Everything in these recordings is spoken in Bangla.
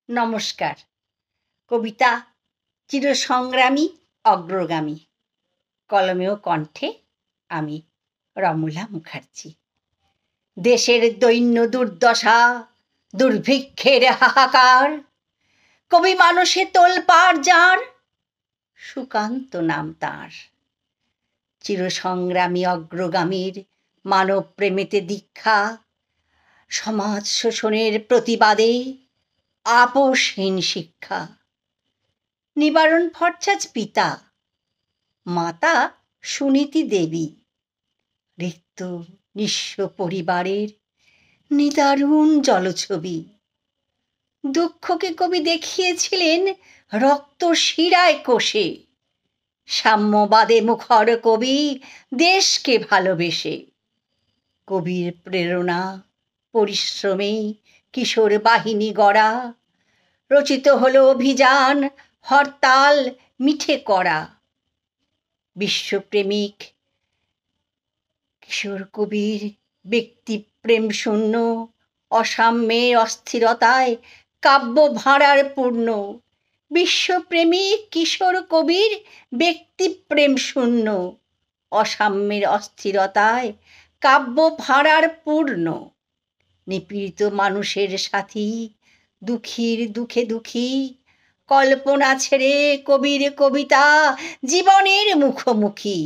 নমস্কার। কবিতা চিরসংগ্রামী অগ্রগামী, কলমে ও কণ্ঠে আমি রমলা মুখার্জি। দেশের দৈন্য দুর্দশা, দুর্ভিক্ষের হাহাকার, কবি মানুষে তোলপাড় যার, সুকান্ত নাম তাঁর। চিরসংগ্রামী অগ্রগামীর মানব প্রেমেতে দীক্ষা, সমাজ শোষণের প্রতিবাদে আপোষহীন শিক্ষা। নিবারণ ভট্টাচার্য পিতা, মাতা সুনীতি দেবী। রিক্ত নিঃস্ব পরিবারের নিদারুণ জলছবি। দুঃখকে কবি দেখিয়েছিলেন রক্ত শিরায় কষে। সাম্যবাদে মুখর কবি দেশকে ভালোবেসে। কবির প্রেরণা পরিশ্রমে কিশোর বাহিনী গড়া, রচিত হলো অভিযান হরতাল মিঠে করা। বিশ্বপ্রেমিক কিশোর কবির ব্যক্তিপ্রেম শূন্য, অসাম্যের অস্থিরতায় কাব্য ভাঁড়ার পূর্ণ। বিশ্বপ্রেমিক কিশোর কবির ব্যক্তিপ্রেম শূন্য, অসাম্যের অস্থিরতায় কাব্য ভাঁড়ার পূর্ণ। নিপীড়িত মানুষের সাথী, দুঃখীর দুঃখে দুঃখী, কল্পনা ছেড়ে কবির কবিতা জীবনের মুখোমুখি।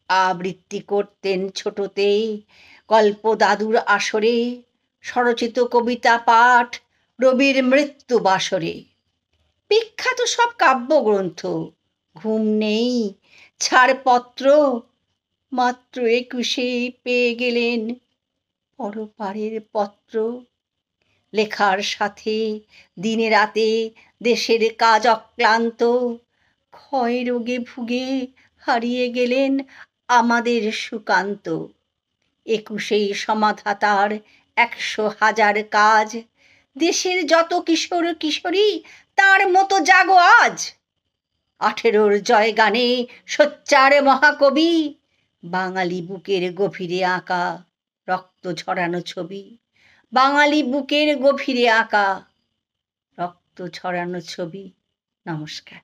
আবৃত্তি করতেন ছোটতে গল্প দাদুর আসরে, স্বরচিত কবিতা পাঠ রবির মৃত্যু বাসরে। বিখ্যাত সব কাব্যগ্রন্থ, ঘুম নেই ছাড়পত্র, মাত্র 21-এ পেয়ে গেলেন পরপারের পত্র। লেখার সাথে দিনে রাতে দেশের কাজ অক্লান্ত, ক্ষয় রোগে ভুগে হারিয়ে গেলেন আমাদের সুকান্ত। 21-এই সমাধাতার 100,000 কাজ, দেশের যত কিশোর কিশোরী তার মতো জাগো আজ। 18-ওর জয়গানে সোচ্চার মহাকবি, বাঙালি বুকের গভীরে আঁকা রক্ত ঝরানো ছবি। বাঙালি বুকের গভীরে আঁকা রক্ত ঝরানো ছবি। নমস্কার।